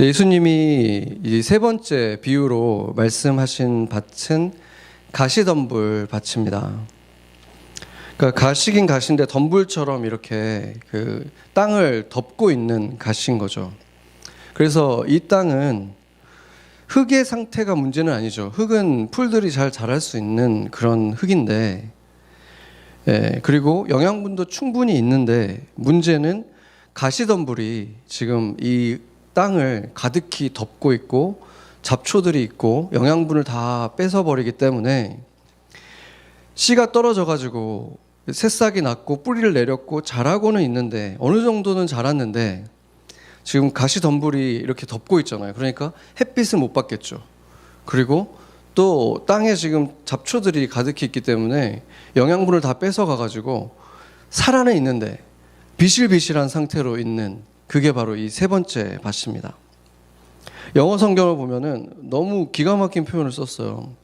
네, 예수님이 이 세 번째 비유로 말씀하신 밭은 가시덤불 밭입니다. 그러니까 가시긴 가시인데 덤불처럼 이렇게 그 땅을 덮고 있는 가시인 거죠. 그래서 이 땅은 흙의 상태가 문제는 아니죠. 흙은 풀들이 잘 자랄 수 있는 그런 흙인데, 그리고 영양분도 충분히 있는데 문제는 가시덤불이 지금 이 땅을 가득히 덮고 있고 잡초들이 있고 영양분을 다 뺏어버리기 때문에 씨가 떨어져 가지고 새싹이 났고 뿌리를 내렸고 자라고는 있는데 어느 정도는 자랐는데 지금 가시덤불이 이렇게 덮고 있잖아요. 그러니까 햇빛을 못 받겠죠. 그리고 또 땅에 지금 잡초들이 가득히 있기 때문에 영양분을 다 뺏어가 가지고 살아는 있는데 비실비실한 상태로 있는, 그게 바로 이 세 번째 밭입니다. 영어 성경을 보면은 너무 기가 막힌 표현을 썼어요.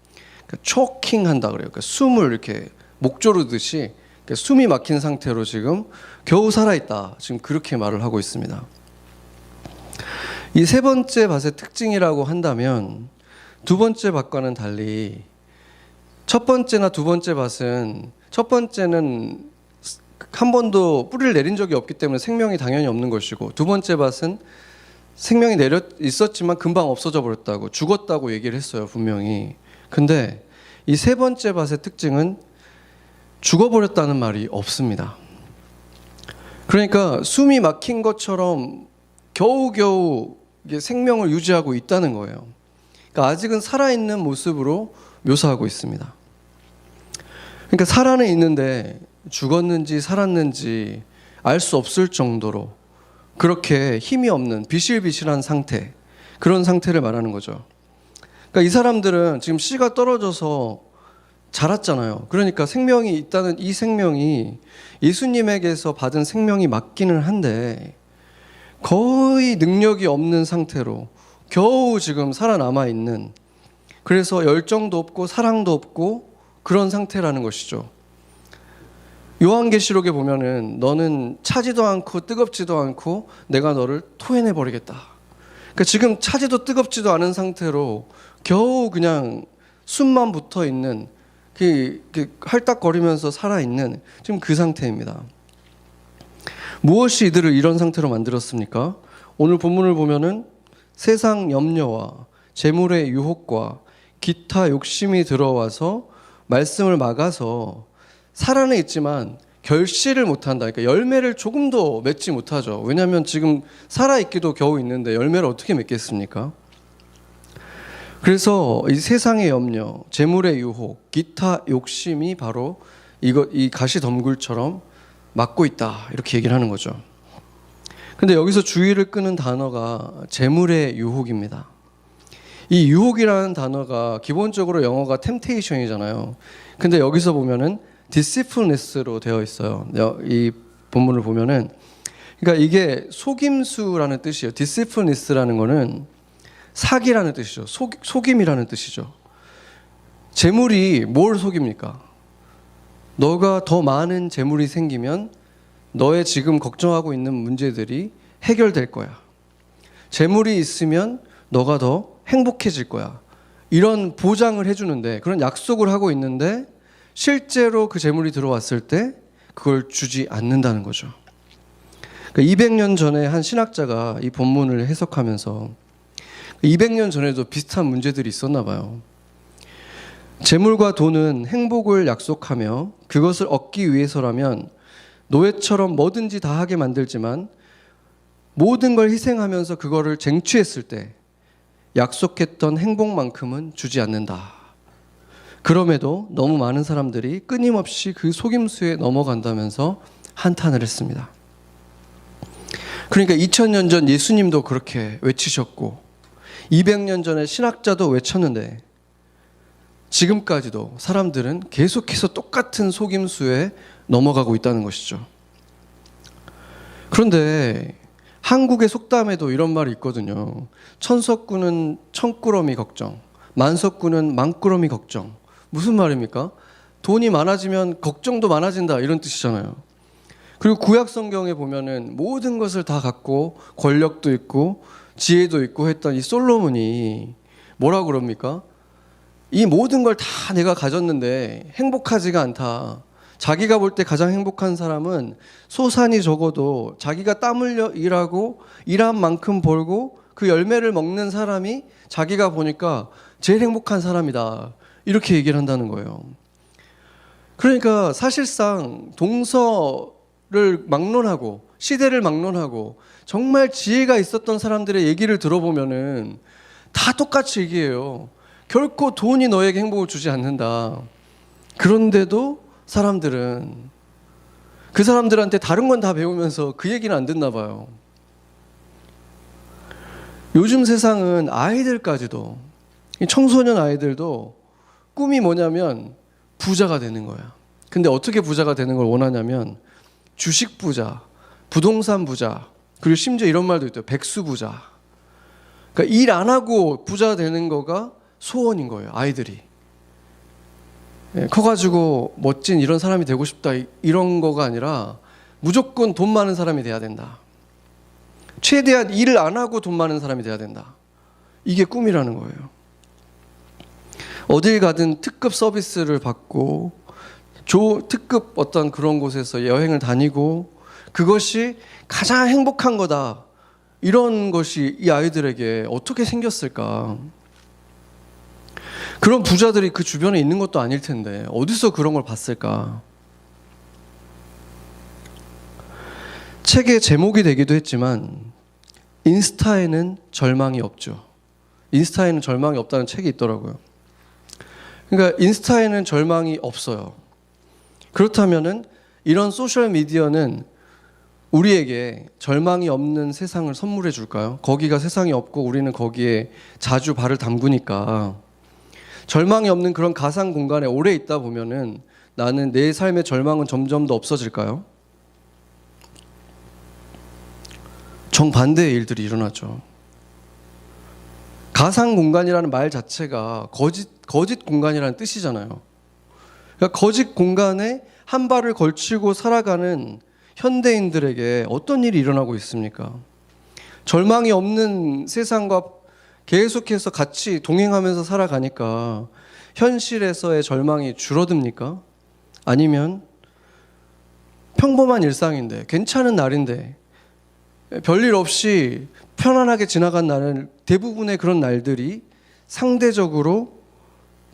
그러니까 초킹한다 그래요. 그러니까 숨을 이렇게 목 조르듯이 숨이 막힌 상태로 지금 겨우 살아있다, 지금 그렇게 말을 하고 있습니다. 이 세 번째 밭의 특징이라고 한다면 두 번째 밭과는 달리 첫 번째나 두 번째 밭은, 첫 번째는 한 번도 뿌리를 내린 적이 없기 때문에 생명이 당연히 없는 것이고, 두 번째 밭은 생명이 내려 있었지만 금방 없어져 버렸다고, 죽었다고 얘기를 했어요, 분명히. 근데 이 세 번째 밭의 특징은 죽어버렸다는 말이 없습니다. 그러니까 숨이 막힌 것처럼 겨우겨우 생명을 유지하고 있다는 거예요. 그러니까 아직은 살아있는 모습으로 묘사하고 있습니다. 그러니까 살아는 있는데 죽었는지 살았는지 알 수 없을 정도로 그렇게 힘이 없는 비실비실한 상태, 그런 상태를 말하는 거죠. 그러니까 이 사람들은 지금 씨가 떨어져서 자랐잖아요. 그러니까 생명이 있다는 이 생명이 예수님에게서 받은 생명이 맞기는 한데 거의 능력이 없는 상태로 겨우 지금 살아남아 있는, 그래서 열정도 없고 사랑도 없고 그런 상태라는 것이죠. 요한계시록에 보면은 너는 차지도 않고 뜨겁지도 않고 내가 너를 토해내 버리겠다. 그러니까 지금 차지도 뜨겁지도 않은 상태로 겨우 그냥 숨만 붙어 있는, 할딱거리면서 살아있는 지금 그 상태입니다. 무엇이 이들을 이런 상태로 만들었습니까? 오늘 본문을 보면은 세상 염려와 재물의 유혹과 기타 욕심이 들어와서 말씀을 막아서 살아는 있지만 결실을 못한다. 그러니까 열매를 조금도 맺지 못하죠. 왜냐하면 지금 살아있기도 겨우 있는데 열매를 어떻게 맺겠습니까? 그래서 이 세상의 염려, 재물의 유혹, 기타 욕심이 바로 이 가시덤굴처럼 막고 있다, 이렇게 얘기를 하는 거죠. 근데 여기서 주의를 끄는 단어가 재물의 유혹입니다. 이 유혹이라는 단어가 기본적으로 영어가 temptation이잖아요. 근데 여기서 보면은 deceitfulness로 되어 있어요. 이 본문을 보면은, 그러니까 이게 속임수라는 뜻이에요. deceitfulness라는 거는 사기라는 뜻이죠. 속임이라는 뜻이죠. 재물이 뭘 속입니까? 너가 더 많은 재물이 생기면 너의 지금 걱정하고 있는 문제들이 해결될 거야. 재물이 있으면 너가 더 행복해질 거야. 이런 보장을 해주는데, 그런 약속을 하고 있는데 실제로 그 재물이 들어왔을 때 그걸 주지 않는다는 거죠. 그러니까 200년 전에 한 신학자가 이 본문을 해석하면서 200년 전에도 비슷한 문제들이 있었나 봐요. 재물과 돈은 행복을 약속하며 그것을 얻기 위해서라면 노예처럼 뭐든지 다 하게 만들지만 모든 걸 희생하면서 그거를 쟁취했을 때 약속했던 행복만큼은 주지 않는다. 그럼에도 너무 많은 사람들이 끊임없이 그 속임수에 넘어간다면서 한탄을 했습니다. 그러니까 2000년 전 예수님도 그렇게 외치셨고 200년 전에 신학자도 외쳤는데 지금까지도 사람들은 계속해서 똑같은 속임수에 넘어가고 있다는 것이죠. 그런데 한국의 속담에도 이런 말이 있거든요. 천석구는 천꾸러미 걱정, 만석구는 만꾸러미 걱정. 무슨 말입니까? 돈이 많아지면 걱정도 많아진다, 이런 뜻이잖아요. 그리고 구약 성경에 보면은 모든 것을 다 갖고 권력도 있고 지혜도 있고 했던 이 솔로몬이 뭐라 그럽니까? 이 모든 걸 다 내가 가졌는데 행복하지가 않다. 자기가 볼 때 가장 행복한 사람은 소산이 적어도 자기가 땀 흘려 일하고 일한 만큼 벌고 그 열매를 먹는 사람이 자기가 보니까 제일 행복한 사람이다. 이렇게 얘기를 한다는 거예요. 그러니까 사실상 동서를 막론하고 시대를 막론하고 정말 지혜가 있었던 사람들의 얘기를 들어보면은 다 똑같이 얘기해요. 결코 돈이 너에게 행복을 주지 않는다. 그런데도 사람들은 그 사람들한테 다른 건 다 배우면서 그 얘기는 안 듣나 봐요. 요즘 세상은 아이들까지도, 청소년 아이들도 꿈이 뭐냐면 부자가 되는 거야. 근데 어떻게 부자가 되는 걸 원하냐면 주식 부자, 부동산 부자, 그리고 심지어 이런 말도 있대요. 백수 부자. 그러니까 일 안 하고 부자 되는 거가 소원인 거예요. 아이들이. 커가지고 멋진 이런 사람이 되고 싶다 이런 거가 아니라 무조건 돈 많은 사람이 돼야 된다. 최대한 일을 안 하고 돈 많은 사람이 돼야 된다. 이게 꿈이라는 거예요. 어딜 가든 특급 서비스를 받고 특급 어떤 그런 곳에서 여행을 다니고 그것이 가장 행복한 거다. 이런 것이 이 아이들에게 어떻게 생겼을까? 그런 부자들이 그 주변에 있는 것도 아닐 텐데 어디서 그런 걸 봤을까? 책의 제목이 되기도 했지만 인스타에는 절망이 없죠. 인스타에는 절망이 없다는 책이 있더라고요. 그러니까 인스타에는 절망이 없어요. 그렇다면은 이런 소셜 미디어는 우리에게 절망이 없는 세상을 선물해 줄까요? 거기가 세상이 없고 우리는 거기에 자주 발을 담그니까 절망이 없는 그런 가상 공간에 오래 있다 보면은 나는 내 삶의 절망은 점점 더 없어질까요? 정반대의 일들이 일어나죠. 가상 공간이라는 말 자체가 거짓 공간이라는 뜻이잖아요. 그러니까 거짓 공간에 한 발을 걸치고 살아가는 현대인들에게 어떤 일이 일어나고 있습니까? 절망이 없는 세상과 계속해서 같이 동행하면서 살아가니까 현실에서의 절망이 줄어듭니까? 아니면 평범한 일상인데 괜찮은 날인데 별일 없이 편안하게 지나간 날은 대부분의 그런 날들이 상대적으로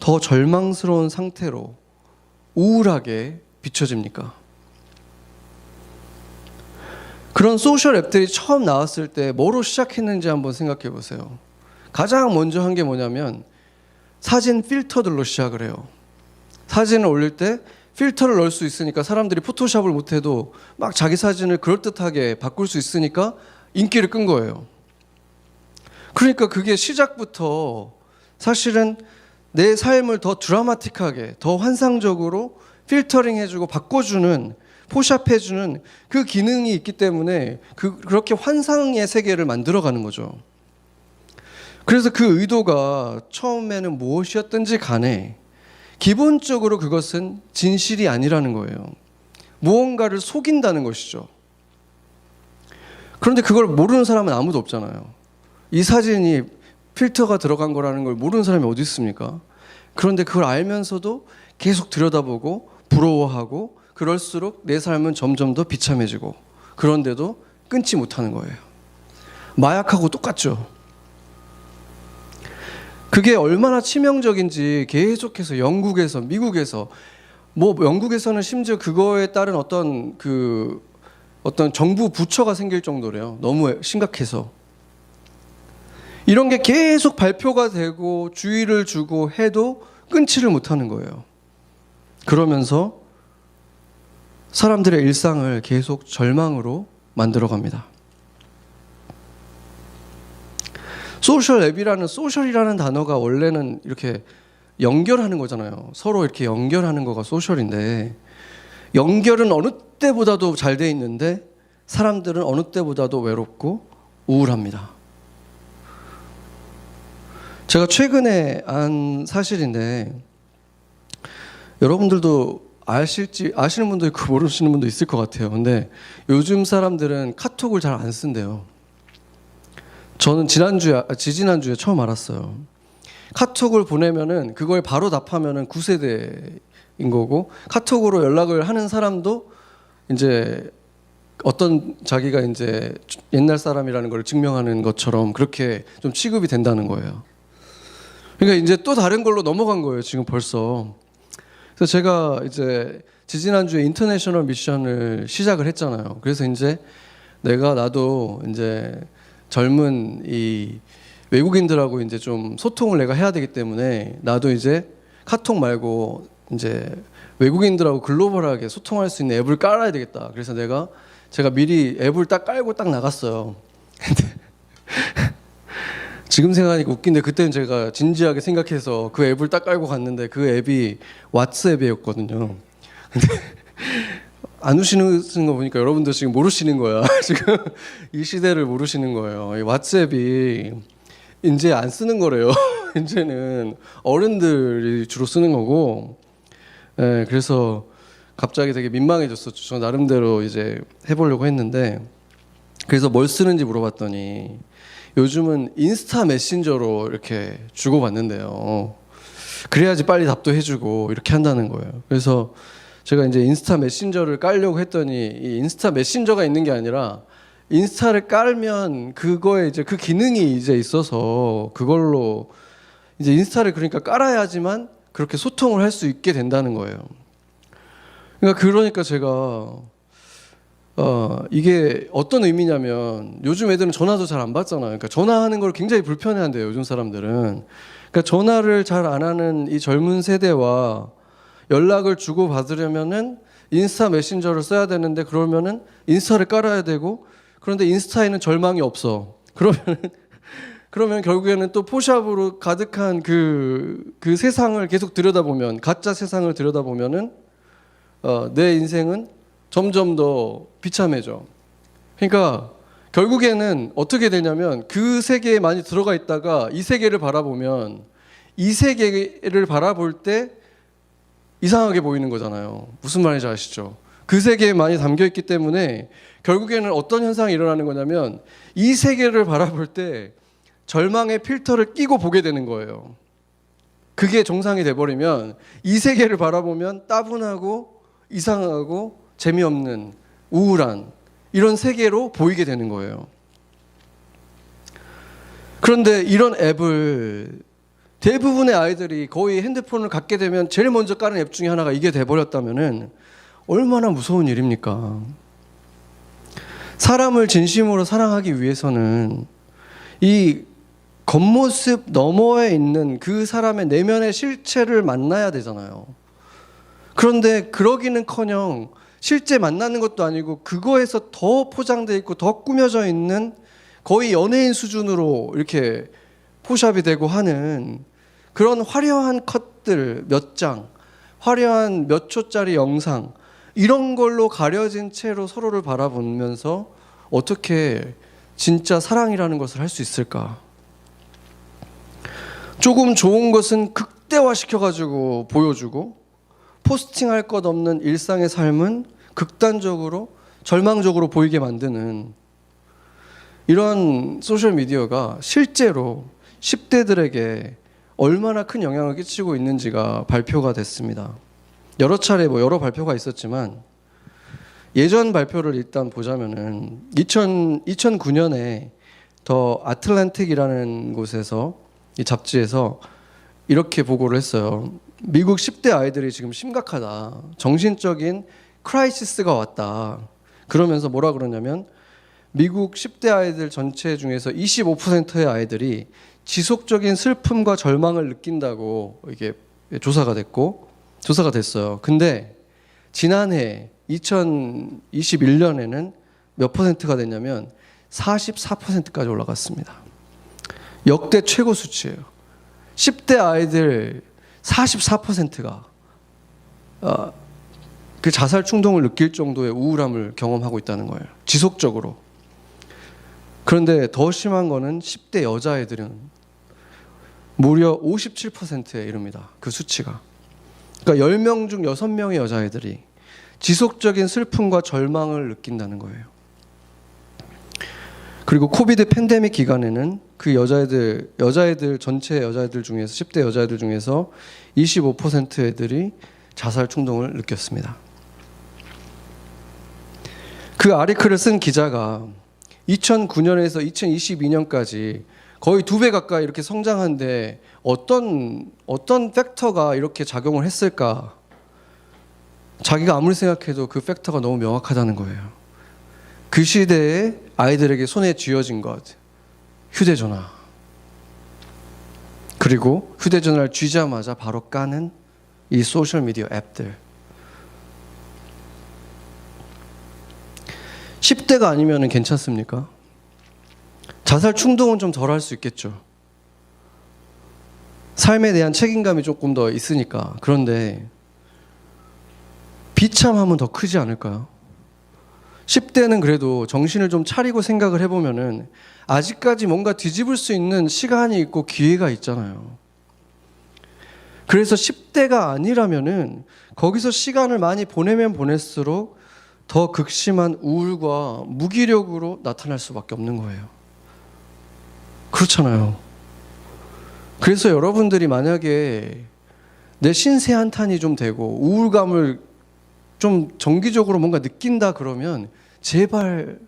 더 절망스러운 상태로 우울하게 비춰집니까? 그런 소셜 앱들이 처음 나왔을 때 뭐로 시작했는지 한번 생각해 보세요. 가장 먼저 한 게 뭐냐면 사진 필터들로 시작을 해요. 사진을 올릴 때 필터를 넣을 수 있으니까 사람들이 포토샵을 못해도 막 자기 사진을 그럴듯하게 바꿀 수 있으니까 인기를 끈 거예요. 그러니까 그게 시작부터 사실은 내 삶을 더 드라마틱하게, 더 환상적으로 필터링 해주고 바꿔주는, 포샵해주는 그 기능이 있기 때문에 그렇게 환상의 세계를 만들어가는 거죠. 그래서 그 의도가 처음에는 무엇이었든지 간에 기본적으로 그것은 진실이 아니라는 거예요. 무언가를 속인다는 것이죠. 그런데 그걸 모르는 사람은 아무도 없잖아요. 이 사진이 필터가 들어간 거라는 걸 모르는 사람이 어디 있습니까? 그런데 그걸 알면서도 계속 들여다보고 부러워하고 그럴수록 내 삶은 점점 더 비참해지고 그런데도 끊지 못하는 거예요. 마약하고 똑같죠. 그게 얼마나 치명적인지 계속해서 영국에서, 미국에서, 영국에서는 심지어 그거에 따른 어떤 정부 부처가 생길 정도래요. 너무 심각해서. 이런 게 계속 발표가 되고 주의를 주고 해도 끊지를 못하는 거예요. 그러면서 사람들의 일상을 계속 절망으로 만들어갑니다. 소셜 앱이라는 소셜이라는 단어가 원래는 이렇게 연결하는 거잖아요. 서로 이렇게 연결하는 거가 소셜인데 연결은 어느 때보다도 잘 돼 있는데 사람들은 어느 때보다도 외롭고 우울합니다. 제가 최근에 안 사실인데 여러분들도 아시는 분도 있고 모르시는 분도 있을 것 같아요. 근데 요즘 사람들은 카톡을 잘 안 쓴대요. 저는 지지난주에 처음 알았어요. 카톡을 보내면은 그걸 바로 답하면은 9세대인 거고, 카톡으로 연락을 하는 사람도 이제 어떤 자기가 이제 옛날 사람이라는 걸 증명하는 것처럼 그렇게 좀 취급이 된다는 거예요. 그러니까 이제 또 다른 걸로 넘어간 거예요, 지금 벌써. 그래서 제가 이제 지지난주에 인터내셔널 미션을 시작을 했잖아요. 그래서 이제 나도 이제 젊은 이 외국인들하고 이제 좀 소통을 내가 해야 되기 때문에 나도 이제 카톡 말고 이제 외국인들하고 글로벌하게 소통할 수 있는 앱을 깔아야 되겠다. 그래서 제가 미리 앱을 딱 깔고 딱 나갔어요. 근데 지금 생각하니까 웃긴데 그때는 제가 진지하게 생각해서 그 앱을 딱 깔고 갔는데 그 앱이 왓츠앱이었거든요. 근데 안 우시는 거 보니까 여러분들 지금 모르시는 거야. 지금 이 시대를 모르시는 거예요. 이 왓츠앱이 이제 안 쓰는 거래요. 이제는 어른들이 주로 쓰는 거고. 네, 그래서 갑자기 되게 민망해졌었죠. 저 나름대로 이제 해보려고 했는데, 그래서 뭘 쓰는지 물어봤더니 요즘은 인스타 메신저로 이렇게 주고받는데요. 그래야지 빨리 답도 해주고 이렇게 한다는 거예요. 그래서 제가 이제 인스타 메신저를 깔려고 했더니 이 인스타 메신저가 있는 게 아니라 인스타를 깔면 그거에 이제 그 기능이 이제 있어서 그걸로 이제 인스타를 그러니까 깔아야지만 그렇게 소통을 할 수 있게 된다는 거예요. 그러니까 제가 이게 어떤 의미냐면 요즘 애들은 전화도 잘 안 받잖아요. 그러니까 전화하는 걸 굉장히 불편해한대요, 요즘 사람들은. 그러니까 전화를 잘 안 하는 이 젊은 세대와 연락을 주고 받으려면은 인스타 메신저를 써야 되는데, 그러면은 인스타를 깔아야 되고, 그런데 인스타에는 절망이 없어. 그러면 결국에는 또 포샵으로 가득한 그 세상을 계속 들여다보면, 가짜 세상을 들여다보면은 내 인생은 점점 더 비참해져. 그러니까 결국에는 어떻게 되냐면 그 세계에 많이 들어가 있다가 이 세계를 바라보면 이 세계를 바라볼 때 이상하게 보이는 거잖아요. 무슨 말인지 아시죠? 그 세계에 많이 담겨 있기 때문에 결국에는 어떤 현상이 일어나는 거냐면 이 세계를 바라볼 때 절망의 필터를 끼고 보게 되는 거예요. 그게 정상이 돼버리면 이 세계를 바라보면 따분하고 이상하고 재미없는 우울한 이런 세계로 보이게 되는 거예요. 그런데 이런 앱을 대부분의 아이들이 거의 핸드폰을 갖게 되면 제일 먼저 까는 앱 중에 하나가 이게 돼버렸다면은 얼마나 무서운 일입니까? 사람을 진심으로 사랑하기 위해서는 이 겉모습 너머에 있는 그 사람의 내면의 실체를 만나야 되잖아요. 그런데 그러기는커녕 실제 만나는 것도 아니고 그거에서 더 포장되어 있고 더 꾸며져 있는 거의 연예인 수준으로 이렇게 포샵이 되고 하는 그런 화려한 컷들 몇 장, 화려한 몇 초짜리 영상, 이런 걸로 가려진 채로 서로를 바라보면서 어떻게 진짜 사랑이라는 것을 할 수 있을까? 조금 좋은 것은 극대화시켜가지고 보여주고, 포스팅할 것 없는 일상의 삶은 극단적으로 절망적으로 보이게 만드는 이런 소셜미디어가 실제로 10대들에게 얼마나 큰 영향을 끼치고 있는지가 발표가 됐습니다. 여러 차례 여러 발표가 있었지만 예전 발표를 일단 보자면은 2009년에 더 아틀란틱이라는 곳에서 이 잡지에서 이렇게 보고를 했어요. 미국 10대 아이들이 지금 심각하다. 정신적인 크라이시스가 왔다. 그러면서 뭐라 그러냐면 미국 10대 아이들 전체 중에서 25%의 아이들이 지속적인 슬픔과 절망을 느낀다고 이게 조사가 됐어요. 근데 지난해 2021년에는 몇 퍼센트가 됐냐면 44%까지 올라갔습니다. 역대 최고 수치예요. 10대 아이들 44%가 그 자살 충동을 느낄 정도의 우울함을 경험하고 있다는 거예요. 지속적으로. 그런데 더 심한 거는 10대 여자애들은 무려 57%에 이릅니다. 그 수치가. 그러니까 10명 중 6명의 여자애들이 지속적인 슬픔과 절망을 느낀다는 거예요. 그리고 코비드 팬데믹 기간에는 그 여자애들 전체 여자애들 중에서 10대 여자애들 중에서 25% 애들이 자살 충동을 느꼈습니다. 그 아리클을 쓴 기자가 2009년에서 2022년까지 거의 2배 가까이 이렇게 성장한데 어떤 팩터가 이렇게 작용을 했을까? 자기가 아무리 생각해도 그 팩터가 너무 명확하다는 거예요. 그 시대에 아이들에게 손에 쥐어진 것, 휴대전화. 그리고 휴대전화를 쥐자마자 바로 까는 이 소셜미디어 앱들. 10대가 아니면 괜찮습니까? 자살 충동은 좀 덜 할 수 있겠죠. 삶에 대한 책임감이 조금 더 있으니까. 그런데 비참함은 더 크지 않을까요? 10대는 그래도 정신을 좀 차리고 생각을 해보면은 아직까지 뭔가 뒤집을 수 있는 시간이 있고 기회가 있잖아요. 그래서 10대가 아니라면은 거기서 시간을 많이 보내면 보낼수록 더 극심한 우울과 무기력으로 나타날 수밖에 없는 거예요. 그렇잖아요. 그래서 여러분들이 만약에 내 신세 한탄이 좀 되고 우울감을 좀 정기적으로 뭔가 느낀다 그러면 제발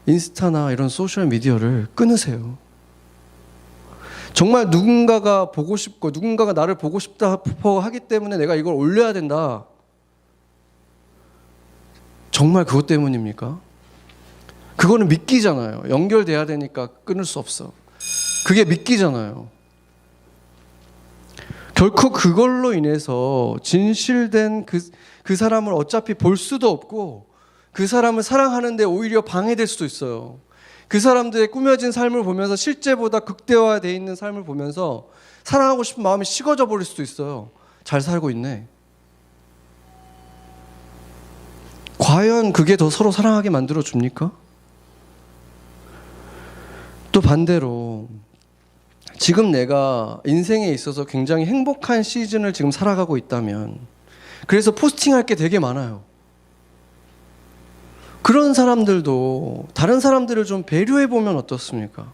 인스타나 이런 소셜 미디어를 끊으세요. 정말 누군가가 보고 싶고 누군가가 나를 보고 싶다 하기 때문에 내가 이걸 올려야 된다. 정말 그것 때문입니까? 그거는 미끼잖아요. 연결돼야 되니까 끊을 수 없어. 그게 미끼잖아요. 결코 그걸로 인해서 진실된 그 사람을 어차피 볼 수도 없고 그 사람을 사랑하는데 오히려 방해될 수도 있어요. 그 사람들의 꾸며진 삶을 보면서 실제보다 극대화되어 있는 삶을 보면서 사랑하고 싶은 마음이 식어져 버릴 수도 있어요. 잘 살고 있네. 과연 그게 더 서로 사랑하게 만들어줍니까? 또 반대로 지금 내가 인생에 있어서 굉장히 행복한 시즌을 지금 살아가고 있다면 그래서 포스팅할 게 되게 많아요. 그런 사람들도 다른 사람들을 좀 배려해보면 어떻습니까?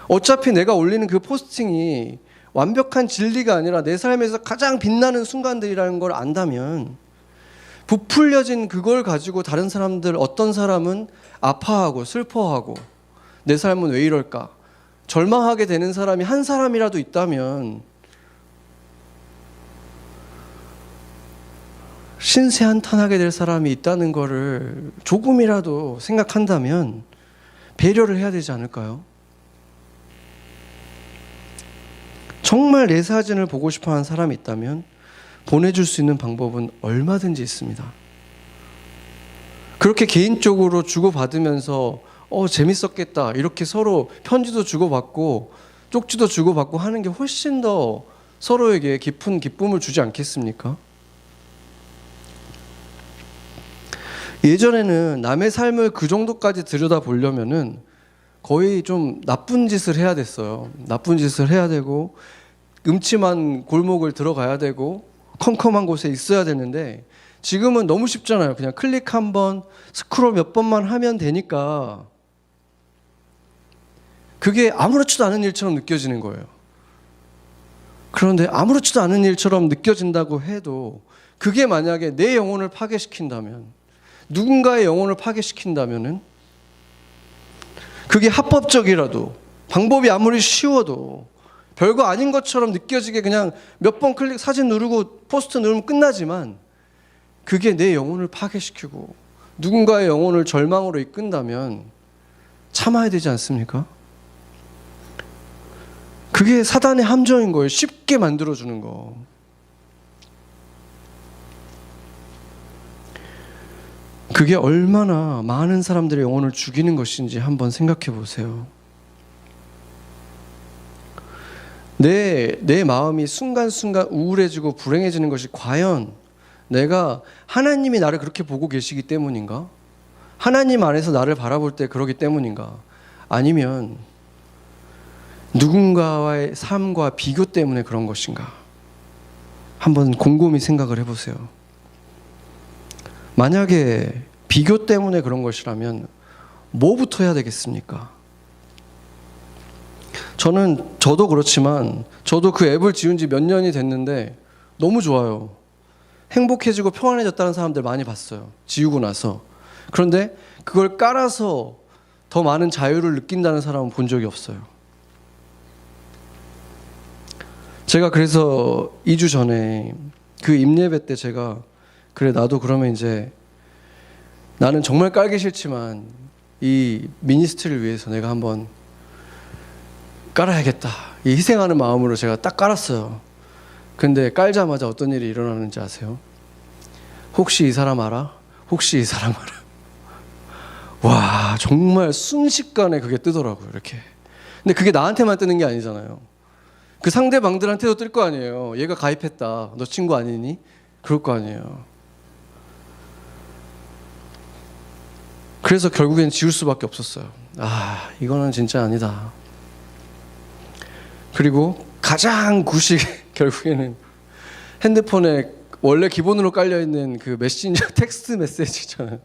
어차피 내가 올리는 그 포스팅이 완벽한 진리가 아니라 내 삶에서 가장 빛나는 순간들이라는 걸 안다면 부풀려진 그걸 가지고 다른 사람들 어떤 사람은 아파하고 슬퍼하고 내 삶은 왜 이럴까? 절망하게 되는 사람이 한 사람이라도 있다면 신세 한탄하게 될 사람이 있다는 거를 조금이라도 생각한다면 배려를 해야 되지 않을까요? 정말 내 사진을 보고 싶어하는 사람이 있다면 보내줄 수 있는 방법은 얼마든지 있습니다. 그렇게 개인적으로 주고받으면서 재밌었겠다 이렇게 서로 편지도 주고받고 쪽지도 주고받고 하는 게 훨씬 더 서로에게 깊은 기쁨을 주지 않겠습니까? 예전에는 남의 삶을 그 정도까지 들여다보려면은 거의 좀 나쁜 짓을 해야 됐어요. 나쁜 짓을 해야 되고 음침한 골목을 들어가야 되고 컴컴한 곳에 있어야 되는데 지금은 너무 쉽잖아요. 그냥 클릭 한 번, 스크롤 몇 번만 하면 되니까 그게 아무렇지도 않은 일처럼 느껴지는 거예요. 그런데 아무렇지도 않은 일처럼 느껴진다고 해도 그게 만약에 내 영혼을 파괴시킨다면 누군가의 영혼을 파괴시킨다면은 그게 합법적이라도 방법이 아무리 쉬워도 별거 아닌 것처럼 느껴지게 그냥 몇 번 클릭 사진 누르고 포스트 누르면 끝나지만 그게 내 영혼을 파괴시키고 누군가의 영혼을 절망으로 이끈다면 참아야 되지 않습니까? 그게 사단의 함정인 거예요. 쉽게 만들어주는 거. 그게 얼마나 많은 사람들의 영혼을 죽이는 것인지 한번 생각해 보세요. 내 마음이 순간순간 우울해지고 불행해지는 것이 과연 내가 하나님이 나를 그렇게 보고 계시기 때문인가? 하나님 안에서 나를 바라볼 때 그러기 때문인가? 아니면 누군가와의 삶과 비교 때문에 그런 것인가? 한번 곰곰이 생각을 해보세요. 만약에 비교 때문에 그런 것이라면 뭐부터 해야 되겠습니까? 저도 그렇지만 저도 그 앱을 지은 지 몇 년이 됐는데 너무 좋아요. 행복해지고 평안해졌다는 사람들 많이 봤어요. 지우고 나서. 그런데 그걸 깔아서 더 많은 자유를 느낀다는 사람은 본 적이 없어요. 제가 그래서 2주 전에 그 임예배 때 제가 그래 나도 그러면 이제 나는 정말 깔기 싫지만 이 미니스트리를 위해서 내가 한번 깔아야겠다. 이 희생하는 마음으로 제가 딱 깔았어요. 근데 깔자마자 어떤 일이 일어나는지 아세요? 혹시 이 사람 알아? 혹시 이 사람 알아? 와, 정말 순식간에 그게 뜨더라고요. 이렇게. 근데 그게 나한테만 뜨는 게 아니잖아요. 그 상대방들한테도 뜰 거 아니에요. 얘가 가입했다. 너 친구 아니니? 그럴 거 아니에요. 그래서 결국엔 지울 수밖에 없었어요. 아, 이거는 진짜 아니다. 그리고 가장 결국에는 핸드폰에 원래 기본으로 깔려있는 그 메신저 텍스트 메시지 있잖아요.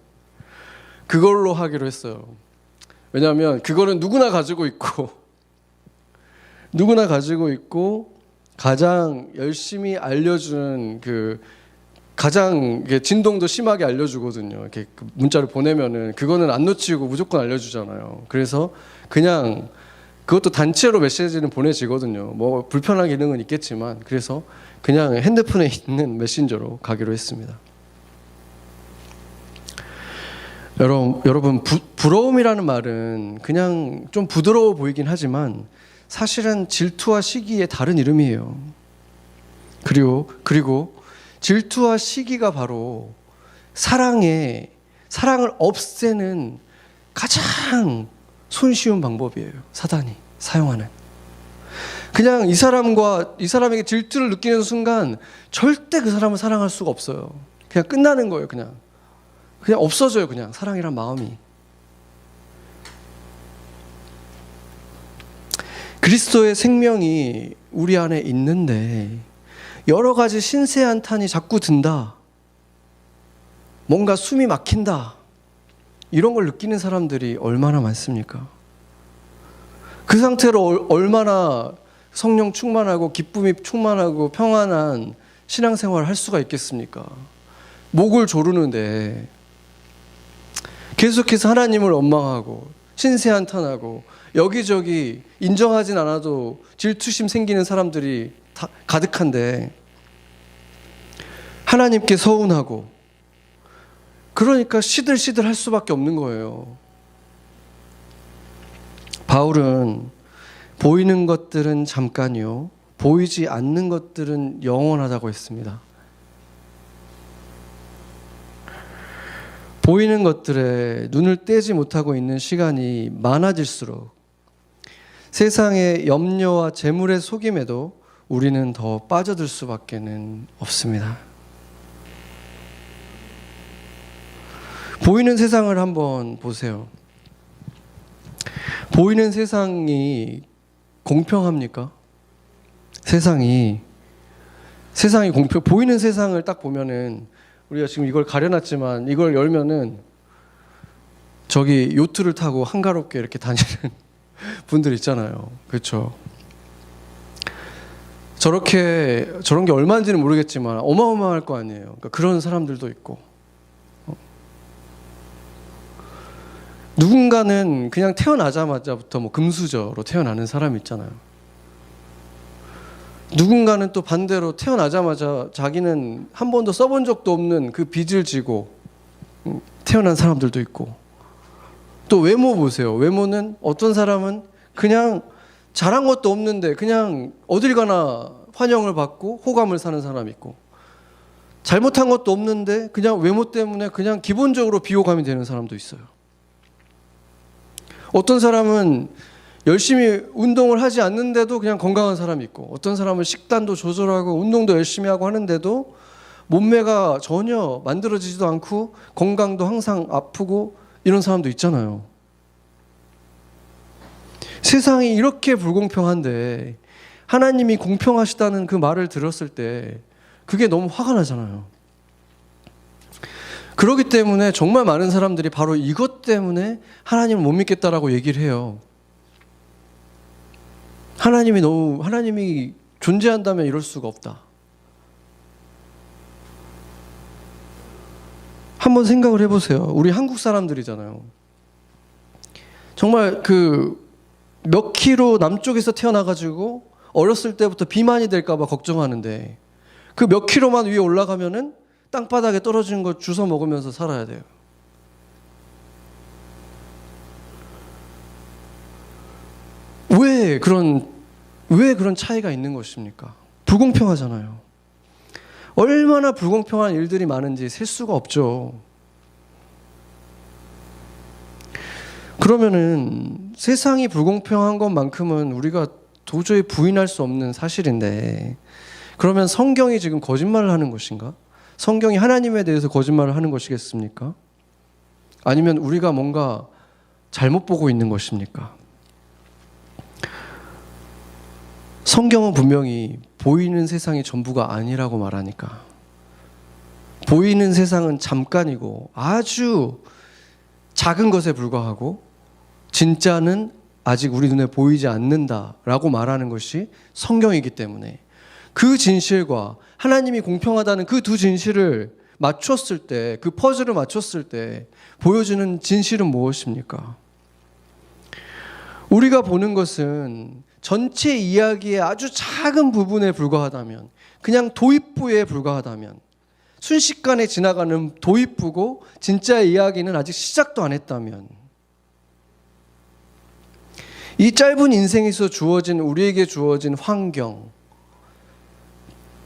그걸로 하기로 했어요. 왜냐하면 그거는 누구나 가지고 있고 가장 열심히 알려주는 그 가장 진동도 심하게 알려주거든요. 이렇게 문자를 보내면은 그거는 안 놓치고 무조건 알려주잖아요. 그래서 그냥 그것도 단체로 메시지는 보내지거든요. 뭐 불편한 기능은 있겠지만 그래서 그냥 핸드폰에 있는 메신저로 가기로 했습니다. 여러분 부러움이라는 말은 그냥 좀 부드러워 보이긴 하지만 사실은 질투와 시기의 다른 이름이에요. 그리고 질투와 시기가 바로 사랑을 없애는 가장 손쉬운 방법이에요. 사단이 사용하는. 그냥 이 사람에게 질투를 느끼는 순간 절대 그 사람을 사랑할 수가 없어요. 그냥 끝나는 거예요. 그냥 없어져요. 그냥 사랑이란 마음이. 그리스도의 생명이 우리 안에 있는데 여러 가지 신세한탄이 자꾸 든다. 뭔가 숨이 막힌다. 이런 걸 느끼는 사람들이 얼마나 많습니까? 그 상태로 얼마나 성령 충만하고 기쁨이 충만하고 평안한 신앙생활을 할 수가 있겠습니까? 목을 조르는데 계속해서 하나님을 원망하고 신세한탄하고 여기저기 인정하진 않아도 질투심 생기는 사람들이 다 가득한데 하나님께 서운하고 그러니까 시들시들 할 수밖에 없는 거예요. 바울은 보이는 것들은 잠깐이요 보이지 않는 것들은 영원하다고 했습니다. 보이는 것들에 눈을 떼지 못하고 있는 시간이 많아질수록 세상의 염려와 재물의 속임에도 우리는 더 빠져들 수밖에는 없습니다. 보이는 세상을 한번 보세요. 보이는 세상이 공평합니까? 세상이 보이는 세상을 딱 보면은 우리가 지금 이걸 가려놨지만 이걸 열면은 저기 요트를 타고 한가롭게 이렇게 다니는 분들 있잖아요. 그렇죠? 저런 게 얼마인지는 모르겠지만 어마어마할 거 아니에요. 그러니까 그런 사람들도 있고 누군가는 그냥 태어나자마자부터 뭐 금수저로 태어나는 사람이 있잖아요. 누군가는 또 반대로 태어나자마자 자기는 한 번도 써본 적도 없는 그 빚을 지고 태어난 사람들도 있고 또 외모 보세요. 외모는 어떤 사람은 그냥 잘한 것도 없는데 그냥 어딜 가나 환영을 받고 호감을 사는 사람이 있고 잘못한 것도 없는데 그냥 외모 때문에 그냥 기본적으로 비호감이 되는 사람도 있어요. 어떤 사람은 열심히 운동을 하지 않는데도 그냥 건강한 사람이 있고 어떤 사람은 식단도 조절하고 운동도 열심히 하고 하는데도 몸매가 전혀 만들어지지도 않고 건강도 항상 아프고 이런 사람도 있잖아요. 세상이 이렇게 불공평한데 하나님이 공평하시다는 그 말을 들었을 때 그게 너무 화가 나잖아요. 그렇기 때문에 정말 많은 사람들이 바로 이것 때문에 하나님을 못 믿겠다라고 얘기를 해요. 하나님이 존재한다면 이럴 수가 없다. 한번 생각을 해보세요. 우리 한국 사람들이잖아요. 정말 몇 킬로 남쪽에서 태어나가지고 어렸을 때부터 비만이 될까봐 걱정하는데 그 몇 킬로만 위에 올라가면은 땅바닥에 떨어지는 거 주워 먹으면서 살아야 돼요. 왜 그런 차이가 있는 것입니까? 불공평하잖아요. 얼마나 불공평한 일들이 많은지 셀 수가 없죠. 그러면은 세상이 불공평한 것만큼은 우리가 도저히 부인할 수 없는 사실인데, 그러면 성경이 지금 거짓말을 하는 것인가? 성경이 하나님에 대해서 거짓말을 하는 것이겠습니까? 아니면 우리가 뭔가 잘못 보고 있는 것입니까? 성경은 분명히 보이는 세상이 전부가 아니라고 말하니까, 보이는 세상은 잠깐이고 아주 작은 것에 불과하고 진짜는 아직 우리 눈에 보이지 않는다라고 말하는 것이 성경이기 때문에, 그 진실과 하나님이 공평하다는 그 두 진실을 맞췄을 때, 그 퍼즐을 맞췄을 때 보여주는 진실은 무엇입니까? 우리가 보는 것은 전체 이야기의 아주 작은 부분에 불과하다면, 그냥 도입부에 불과하다면, 순식간에 지나가는 도입부고 진짜 이야기는 아직 시작도 안 했다면, 이 짧은 인생에서 우리에게 주어진 환경,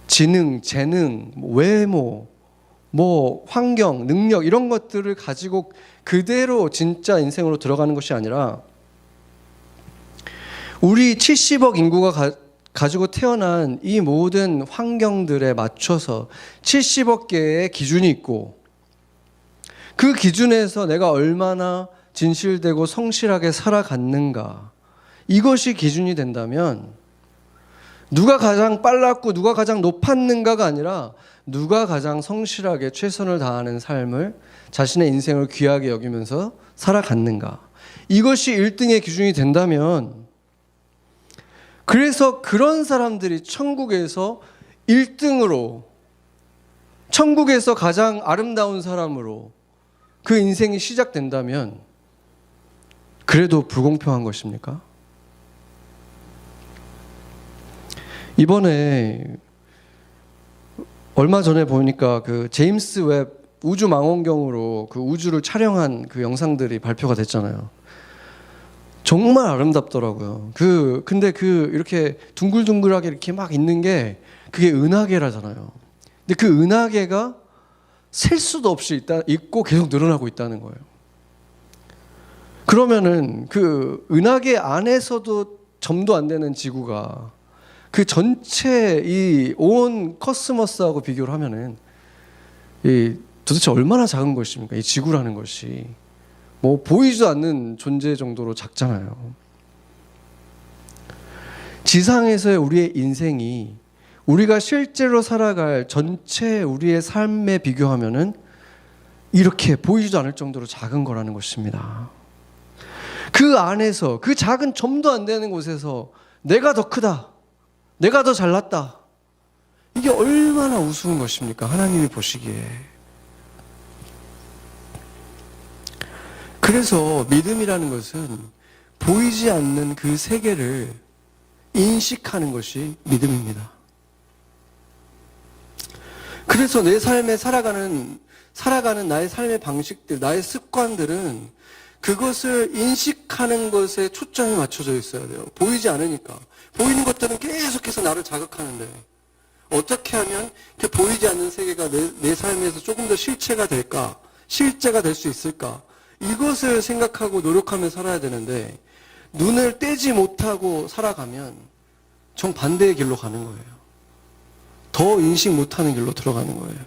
지능, 재능, 외모, 환경, 능력, 이런 것들을 가지고 그대로 진짜 인생으로 들어가는 것이 아니라, 우리 70억 인구가 가지고 태어난 이 모든 환경들에 맞춰서 70억 개의 기준이 있고, 그 기준에서 내가 얼마나 진실되고 성실하게 살아갔는가, 이것이 기준이 된다면, 누가 가장 빨랐고 누가 가장 높았는가가 아니라 누가 가장 성실하게 최선을 다하는 삶을, 자신의 인생을 귀하게 여기면서 살아갔는가, 이것이 1등의 기준이 된다면, 그래서 그런 사람들이 천국에서 1등으로, 천국에서 가장 아름다운 사람으로 그 인생이 시작된다면, 그래도 불공평한 것입니까? 이번에 얼마 전에 보니까 그 제임스 웹 우주 망원경으로 그 우주를 촬영한 그 영상들이 발표가 됐잖아요. 정말 아름답더라고요. 근데 이렇게 둥글둥글하게 이렇게 막 있는 게 그게 은하계라잖아요. 근데 그 은하계가 셀 수도 없이 있고 계속 늘어나고 있다는 거예요. 그러면은 그 은하계 안에서도 점도 안 되는 지구가 그 전체 이 온 코스모스하고 비교를 하면은 도대체 얼마나 작은 것입니까? 이 지구라는 것이 보이지도 않는 존재 정도로 작잖아요. 지상에서의 우리의 인생이 우리가 실제로 살아갈 전체 우리의 삶에 비교하면은 이렇게 보이지도 않을 정도로 작은 거라는 것입니다. 그 안에서, 그 작은 점도 안 되는 곳에서 내가 더 크다, 내가 더 잘났다, 이게 얼마나 우스운 것입니까? 하나님이 보시기에. 그래서 믿음이라는 것은 보이지 않는 그 세계를 인식하는 것이 믿음입니다. 그래서 내 삶에 살아가는 나의 삶의 방식들, 나의 습관들은 그것을 인식하는 것에 초점이 맞춰져 있어야 돼요. 보이지 않으니까. 보이는 것들은 계속해서 나를 자극하는데, 어떻게 하면 그 보이지 않는 세계가 내 삶에서 조금 더 실체가 될까? 실제가 될 수 있을까? 이것을 생각하고 노력하며 살아야 되는데, 눈을 떼지 못하고 살아가면 정반대의 길로 가는 거예요. 더 인식 못하는 길로 들어가는 거예요.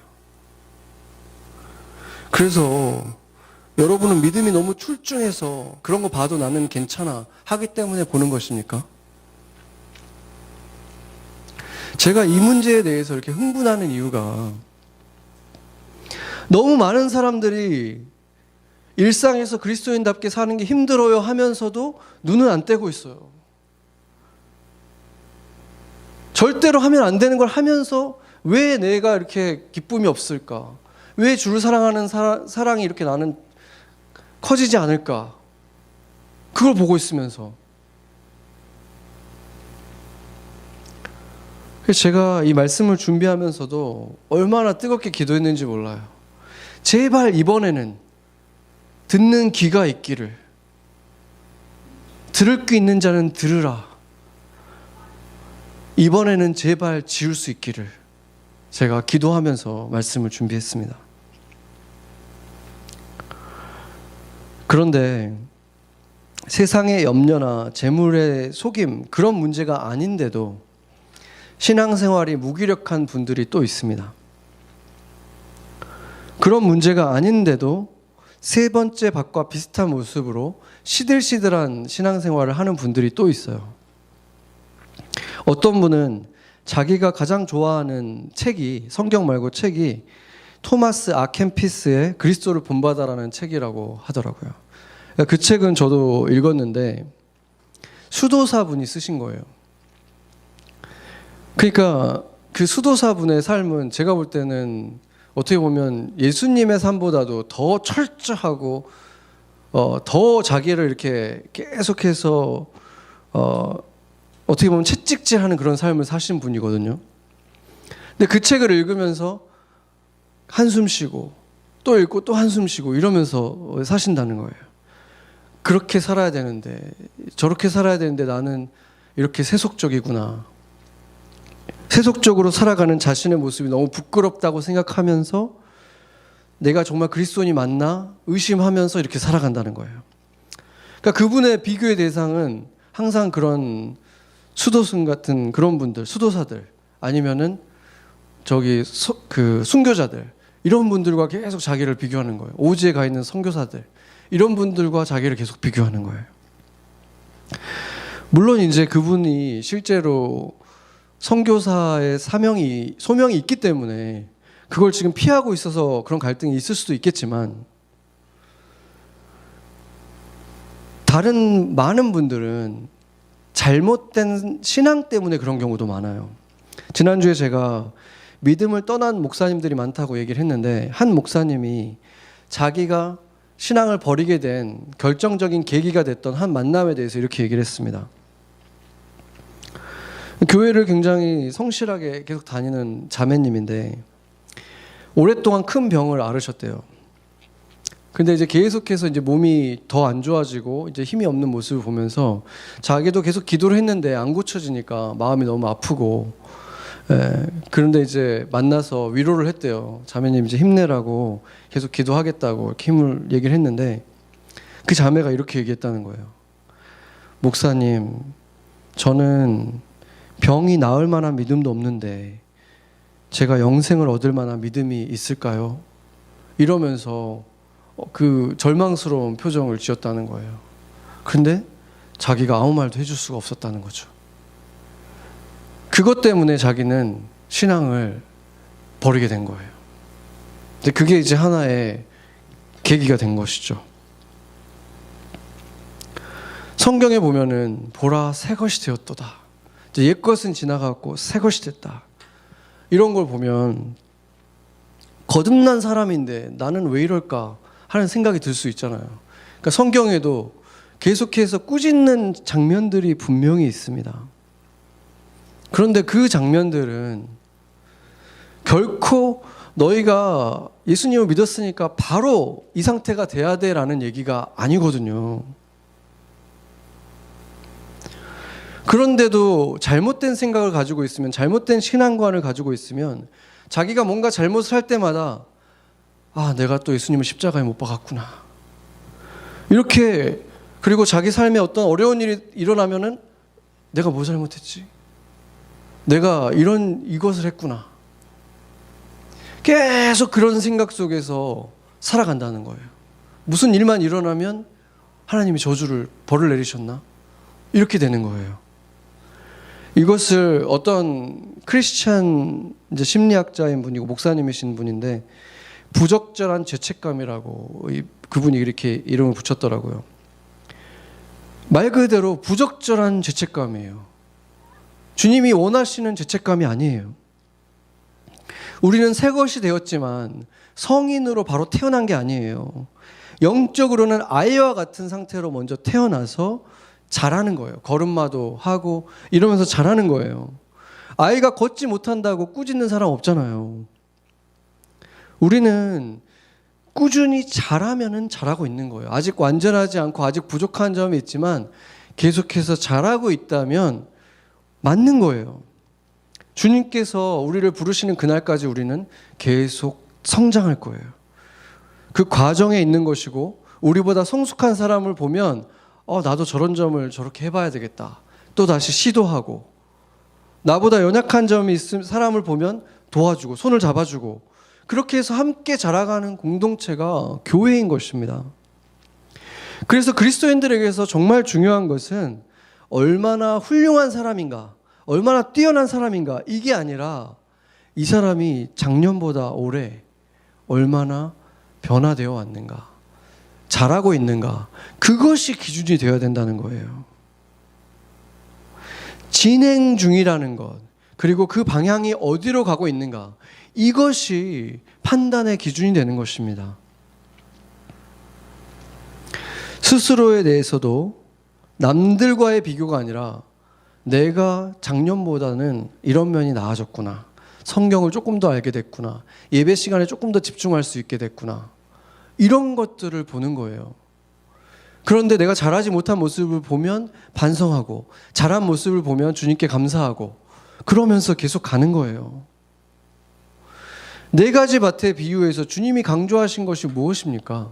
그래서 여러분은 믿음이 너무 출중해서 그런 거 봐도 나는 괜찮아 하기 때문에 보는 것입니까? 제가 이 문제에 대해서 이렇게 흥분하는 이유가, 너무 많은 사람들이 일상에서 그리스도인답게 사는 게 힘들어요 하면서도 눈은 안 떼고 있어요. 절대로 하면 안 되는 걸 하면서 왜 내가 이렇게 기쁨이 없을까? 왜 주를 사랑하는 사랑이 이렇게 나는 커지지 않을까? 그걸 보고 있으면서. 제가 이 말씀을 준비하면서도 얼마나 뜨겁게 기도했는지 몰라요. 제발 이번에는 듣는 귀가 있기를, 들을 귀 있는 자는 들으라. 이번에는 제발 지을 수 있기를 제가 기도하면서 말씀을 준비했습니다. 그런데 세상의 염려나 재물의 속임, 그런 문제가 아닌데도 신앙생활이 무기력한 분들이 또 있습니다. 그런 문제가 아닌데도 세 번째 밭과 비슷한 모습으로 시들시들한 신앙생활을 하는 분들이 또 있어요. 어떤 분은 자기가 가장 좋아하는 책이, 성경 말고 책이 토마스 아켄피스의 그리스도를 본받아라는 책이라고 하더라고요. 그 책은 저도 읽었는데 수도사분이 쓰신 거예요. 그러니까 그 수도사분의 삶은 제가 볼 때는 어떻게 보면 예수님의 삶보다도 더 철저하고 더 자기를 이렇게 계속해서 어떻게 보면 채찍질하는 그런 삶을 사신 분이거든요. 근데 그 책을 읽으면서 한숨 쉬고 또 읽고 또 한숨 쉬고 이러면서 사신다는 거예요. 그렇게 살아야 되는데, 저렇게 살아야 되는데 나는 이렇게 세속적이구나. 세속적으로 살아가는 자신의 모습이 너무 부끄럽다고 생각하면서 내가 정말 그리스도인이 맞나 의심하면서 이렇게 살아간다는 거예요. 그러니까 그분의 비교의 대상은 항상 그런 수도승 같은 그런 분들, 수도사들, 아니면은 그 순교자들, 이런 분들과 계속 자기를 비교하는 거예요. 오지에 가 있는 선교사들, 이런 분들과 자기를 계속 비교하는 거예요. 물론 이제 그분이 실제로 선교사의 소명이 있기 때문에 그걸 지금 피하고 있어서 그런 갈등이 있을 수도 있겠지만, 다른 많은 분들은 잘못된 신앙 때문에 그런 경우도 많아요. 지난주에 제가 믿음을 떠난 목사님들이 많다고 얘기를 했는데, 한 목사님이 자기가 신앙을 버리게 된 결정적인 계기가 됐던 한 만남에 대해서 이렇게 얘기를 했습니다. 교회를 굉장히 성실하게 계속 다니는 자매님인데 오랫동안 큰 병을 앓으셨대요. 근데 이제 계속해서 이제 몸이 더 안 좋아지고 이제 힘이 없는 모습을 보면서 자기도 계속 기도를 했는데 안 고쳐지니까 마음이 너무 아프고, 그런데 이제 만나서 위로를 했대요. 자매님 이제 힘내라고, 계속 기도하겠다고 이렇게 힘을 얘기를 했는데, 그 자매가 이렇게 얘기했다는 거예요. 목사님, 저는 병이 나을 만한 믿음도 없는데 제가 영생을 얻을 만한 믿음이 있을까요? 이러면서 그 절망스러운 표정을 지었다는 거예요. 그런데 자기가 아무 말도 해줄 수가 없었다는 거죠. 그것 때문에 자기는 신앙을 버리게 된 거예요. 근데 그게 이제 하나의 계기가 된 것이죠. 성경에 보면은 보라 새 것이 되었도다. 이제 옛 것은 지나갔고 새 것이 됐다. 이런 걸 보면 거듭난 사람인데 나는 왜 이럴까 하는 생각이 들 수 있잖아요. 그러니까 성경에도 계속해서 꾸짖는 장면들이 분명히 있습니다. 그런데 그 장면들은 결코 너희가 예수님을 믿었으니까 바로 이 상태가 돼야 돼라는 얘기가 아니거든요. 그런데도 잘못된 생각을 가지고 있으면, 잘못된 신앙관을 가지고 있으면 자기가 뭔가 잘못을 할 때마다 내가 또 예수님을 십자가에 못 박았구나. 이렇게, 그리고 자기 삶에 어떤 어려운 일이 일어나면은 내가 뭐 잘못했지? 내가 이것을 했구나. 계속 그런 생각 속에서 살아간다는 거예요. 무슨 일만 일어나면 하나님이 벌을 내리셨나? 이렇게 되는 거예요. 이것을 어떤 크리스찬 이제 심리학자인 분이고 목사님이신 분인데 부적절한 죄책감이라고 그분이 이렇게 이름을 붙였더라고요. 말 그대로 부적절한 죄책감이에요. 주님이 원하시는 죄책감이 아니에요. 우리는 새 것이 되었지만 성인으로 바로 태어난 게 아니에요. 영적으로는 아이와 같은 상태로 먼저 태어나서 자라는 거예요. 걸음마도 하고 이러면서 자라는 거예요. 아이가 걷지 못한다고 꾸짖는 사람 없잖아요. 우리는 꾸준히 자라면은 잘하고 있는 거예요. 아직 완전하지 않고 아직 부족한 점이 있지만 계속해서 잘하고 있다면 맞는 거예요. 주님께서 우리를 부르시는 그날까지 우리는 계속 성장할 거예요. 그 과정에 있는 것이고, 우리보다 성숙한 사람을 보면 나도 저런 점을 저렇게 해봐야 되겠다. 또 다시 시도하고, 나보다 연약한 점이 있는 사람을 보면 도와주고 손을 잡아주고, 그렇게 해서 함께 자라가는 공동체가 교회인 것입니다. 그래서 그리스도인들에게서 정말 중요한 것은 얼마나 훌륭한 사람인가, 얼마나 뛰어난 사람인가, 이게 아니라 이 사람이 작년보다 올해 얼마나 변화되어 왔는가, 잘하고 있는가, 그것이 기준이 되어야 된다는 거예요. 진행 중이라는 것, 그리고 그 방향이 어디로 가고 있는가, 이것이 판단의 기준이 되는 것입니다. 스스로에 대해서도 남들과의 비교가 아니라 내가 작년보다는 이런 면이 나아졌구나, 성경을 조금 더 알게 됐구나, 예배 시간에 조금 더 집중할 수 있게 됐구나, 이런 것들을 보는 거예요. 그런데 내가 잘하지 못한 모습을 보면 반성하고, 잘한 모습을 보면 주님께 감사하고, 그러면서 계속 가는 거예요. 네 가지 밭의 비유에서 주님이 강조하신 것이 무엇입니까?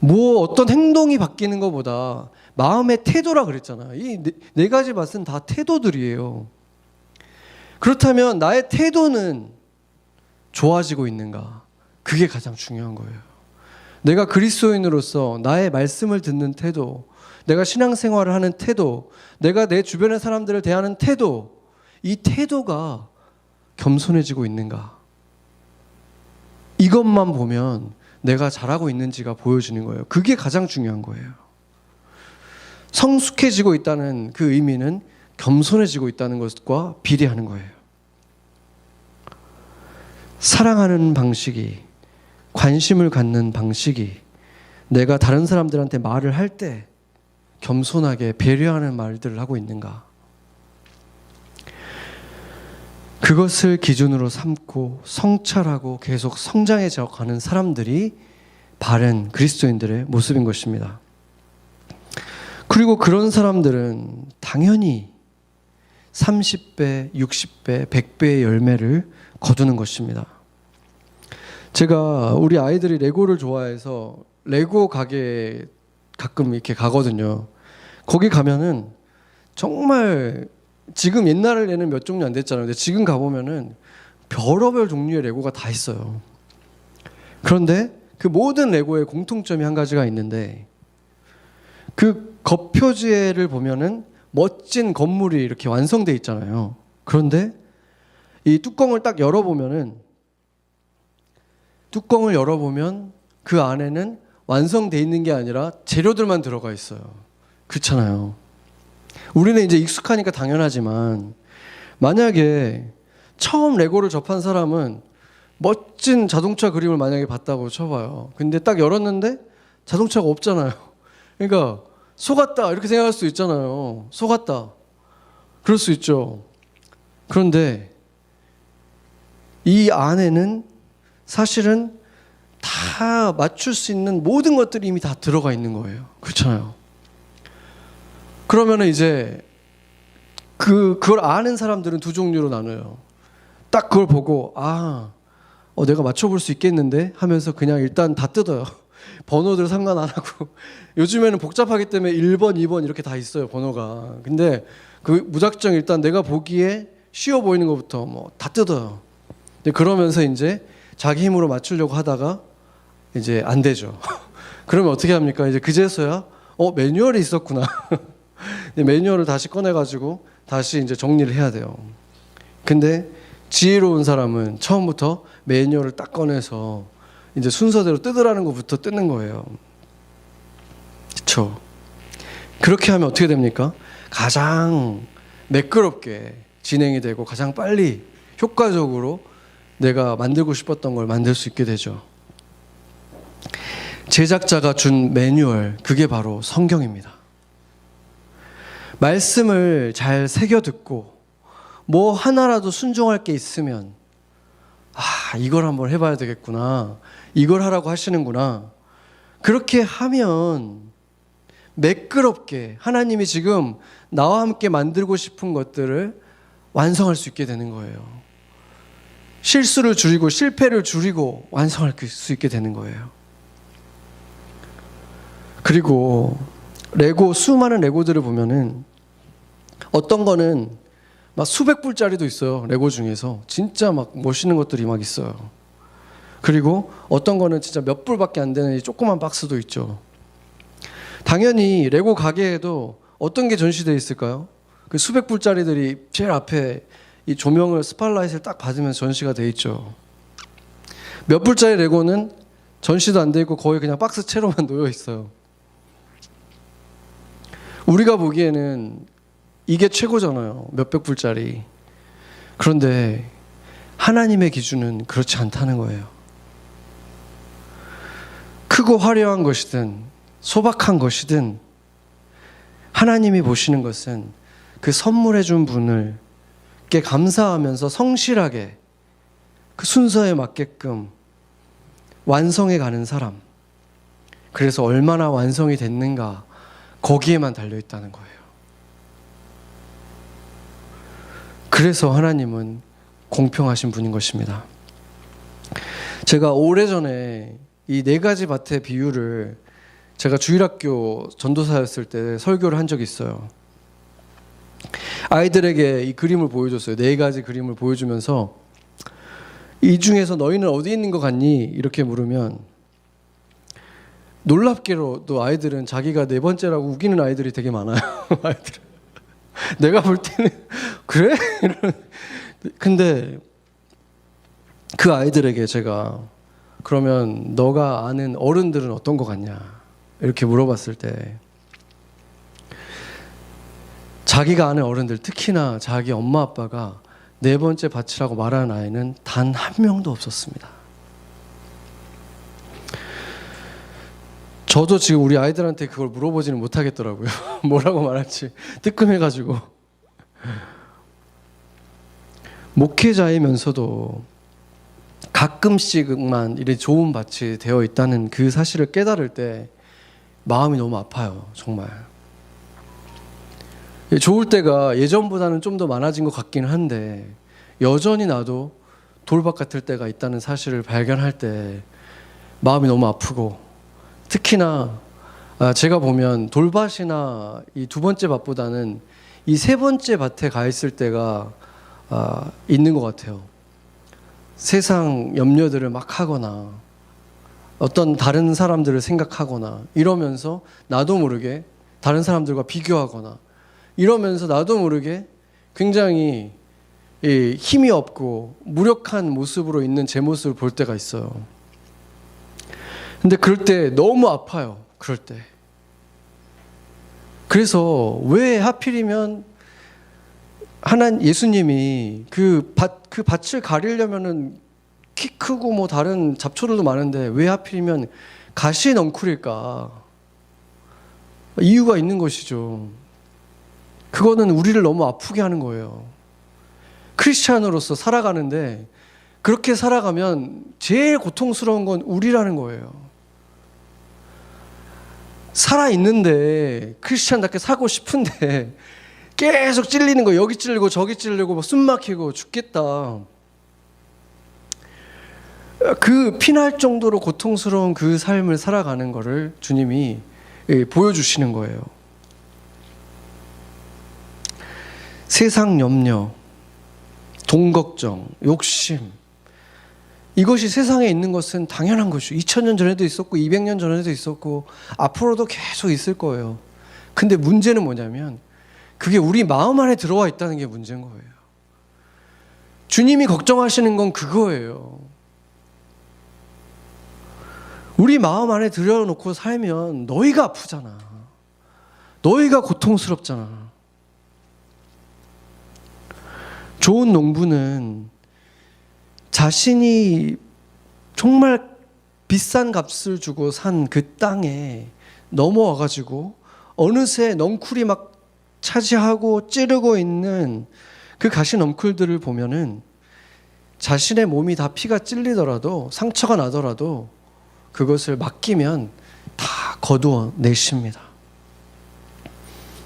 어떤 행동이 바뀌는 것보다 마음의 태도라 그랬잖아요. 이 네 가지 밭은 다 태도들이에요. 그렇다면 나의 태도는 좋아지고 있는가? 그게 가장 중요한 거예요. 내가 그리스도인으로서 나의 말씀을 듣는 태도, 내가 신앙생활을 하는 태도, 내가 내 주변의 사람들을 대하는 태도, 이 태도가 겸손해지고 있는가? 이것만 보면 내가 잘하고 있는지가 보여지는 거예요. 그게 가장 중요한 거예요. 성숙해지고 있다는 그 의미는 겸손해지고 있다는 것과 비례하는 거예요. 사랑하는 방식이, 관심을 갖는 방식이, 내가 다른 사람들한테 말을 할 때 겸손하게 배려하는 말들을 하고 있는가, 그것을 기준으로 삼고 성찰하고 계속 성장해져 가는 사람들이 바른 그리스도인들의 모습인 것입니다. 그리고 그런 사람들은 당연히 30배, 60배, 100배의 열매를 거두는 것입니다. 제가 우리 아이들이 레고를 좋아해서 레고 가게에 가끔 이렇게 가거든요. 거기 가면은 정말 지금 옛날에는 몇 종류 안 됐잖아요. 근데 지금 가보면은 별의별 종류의 레고가 다 있어요. 그런데 그 모든 레고의 공통점이 한 가지가 있는데, 그 겉표지를 보면은 멋진 건물이 이렇게 완성돼 있잖아요. 그런데 이 뚜껑을 딱 열어보면 그 안에는 완성돼 있는 게 아니라 재료들만 들어가 있어요. 그렇잖아요. 우리는 이제 익숙하니까 당연하지만, 만약에 처음 레고를 접한 사람은 멋진 자동차 그림을 만약에 봤다고 쳐봐요. 근데 딱 열었는데 자동차가 없잖아요. 그러니까 속았다 이렇게 생각할 수 있잖아요. 속았다, 그럴 수 있죠. 그런데 이 안에는 사실은 다 맞출 수 있는 모든 것들이 이미 다 들어가 있는 거예요. 그렇잖아요. 그러면은 이제 그걸 아는 사람들은 두 종류로 나눠요. 딱 그걸 보고 내가 맞춰볼 수 있겠는데 하면서 그냥 일단 다 뜯어요. 번호들 상관 안 하고. 요즘에는 복잡하기 때문에 1번, 2번 이렇게 다 있어요, 번호가. 근데 그 무작정 일단 내가 보기에 쉬워 보이는 것부터 뭐 다 뜯어요. 근데 그러면서 이제 자기 힘으로 맞추려고 하다가 이제 안 되죠. 그러면 어떻게 합니까? 이제 그제서야 매뉴얼이 있었구나. 매뉴얼을 다시 꺼내가지고 다시 이제 정리를 해야 돼요. 근데 지혜로운 사람은 처음부터 매뉴얼을 딱 꺼내서 이제 순서대로 뜯으라는 것부터 뜯는 거예요. 그렇죠? 그렇게 하면 어떻게 됩니까? 가장 매끄럽게 진행이 되고 가장 빨리 효과적으로 내가 만들고 싶었던 걸 만들 수 있게 되죠. 제작자가 준 매뉴얼, 그게 바로 성경입니다. 말씀을 잘 새겨 듣고 뭐 하나라도 순종할 게 있으면 이걸 한번 해봐야 되겠구나, 이걸 하라고 하시는구나, 그렇게 하면 매끄럽게 하나님이 지금 나와 함께 만들고 싶은 것들을 완성할 수 있게 되는 거예요. 실수를 줄이고 실패를 줄이고 완성할 수 있게 되는 거예요. 그리고 수많은 레고들을 보면은 어떤 거는 막 수백 불짜리도 있어요. 레고 중에서 진짜 막 멋있는 것들이 막 있어요. 그리고 어떤 거는 진짜 몇 불밖에 안 되는 조그만 박스도 있죠. 당연히 레고 가게에도 어떤 게 전시되어 있을까요? 그 수백 불짜리들이 제일 앞에 이 조명을, 스팟라이트를 딱 받으면서 전시가 돼 있죠. 몇 불짜리 레고는 전시도 안 돼 있고 거의 그냥 박스 채로만 놓여 있어요. 우리가 보기에는 이게 최고잖아요. 몇백 불짜리. 그런데 하나님의 기준은 그렇지 않다는 거예요. 크고 화려한 것이든 소박한 것이든 하나님이 보시는 것은 그 선물해 준 분을께 감사하면서 성실하게 그 순서에 맞게끔 완성해 가는 사람. 그래서 얼마나 완성이 됐는가, 거기에만 달려 있다는 거예요. 그래서 하나님은 공평하신 분인 것입니다. 제가 오래전에 이 4가지 밭의 비유를 제가 주일학교 전도사였을 때 설교를 한 적이 있어요. 아이들에게 이 그림을 보여줬어요. 4가지 그림을 보여주면서 이 중에서 너희는 어디 있는 것 같니? 이렇게 물으면 놀랍게도 아이들은 자기가 4번째라고 우기는 아이들이 되게 많아요. 아이들은. 내가 볼 때는 그래? 근데 그 아이들에게 제가 그러면 너가 아는 어른들은 어떤 것 같냐? 이렇게 물어봤을 때 자기가 아는 어른들, 특히나 자기 엄마 아빠가 4번째 밭이라고 말하는 아이는 단 한 명도 없었습니다. 저도 지금 우리 아이들한테 그걸 물어보지는 못하겠더라고요. 뭐라고 말할지 뜨끔해가지고. 목회자이면서도 가끔씩만 이렇게 좋은 밭이 되어 있다는 그 사실을 깨달을 때 마음이 너무 아파요. 정말. 좋을 때가 예전보다는 좀 더 많아진 것 같긴 한데 여전히 나도 돌밭 같을 때가 있다는 사실을 발견할 때 마음이 너무 아프고, 특히나 제가 보면 돌밭이나 이 2번째 밭보다는 이 3번째 밭에 가 있을 때가 있는 것 같아요. 세상 염려들을 막 하거나 어떤 다른 사람들을 생각하거나 이러면서 나도 모르게 다른 사람들과 비교하거나 이러면서 나도 모르게 굉장히 힘이 없고 무력한 모습으로 있는 제 모습을 볼 때가 있어요. 근데 그럴 때 너무 아파요. 그럴 때. 그래서 왜 하필이면 예수님이 그 밭을 가리려면은 키 크고 뭐 다른 잡초들도 많은데 왜 하필이면 가시 넝쿨일까? 이유가 있는 것이죠. 그거는 우리를 너무 아프게 하는 거예요. 크리스찬으로서 살아가는데 그렇게 살아가면 제일 고통스러운 건 우리라는 거예요. 살아있는데 크리스찬답게 살고 싶은데 계속 찔리는 거, 여기 찔리고 저기 찔리고 뭐 숨 막히고 죽겠다. 그 피날 정도로 고통스러운 그 삶을 살아가는 거를 주님이 보여주시는 거예요. 세상 염려, 돈 걱정, 욕심, 이것이 세상에 있는 것은 당연한 것이죠. 2000년 전에도 있었고 200년 전에도 있었고 앞으로도 계속 있을 거예요. 근데 문제는 뭐냐면 그게 우리 마음 안에 들어와 있다는 게 문제인 거예요. 주님이 걱정하시는 건 그거예요. 우리 마음 안에 들여놓고 살면 너희가 아프잖아. 너희가 고통스럽잖아. 좋은 농부는 자신이 정말 비싼 값을 주고 산 그 땅에 넘어와가지고 어느새 넝쿨이 막 차지하고 찌르고 있는 그 가시 넝쿨들을 보면은 자신의 몸이 다 피가 찔리더라도 상처가 나더라도 그것을 맡기면 다 거두어내십니다.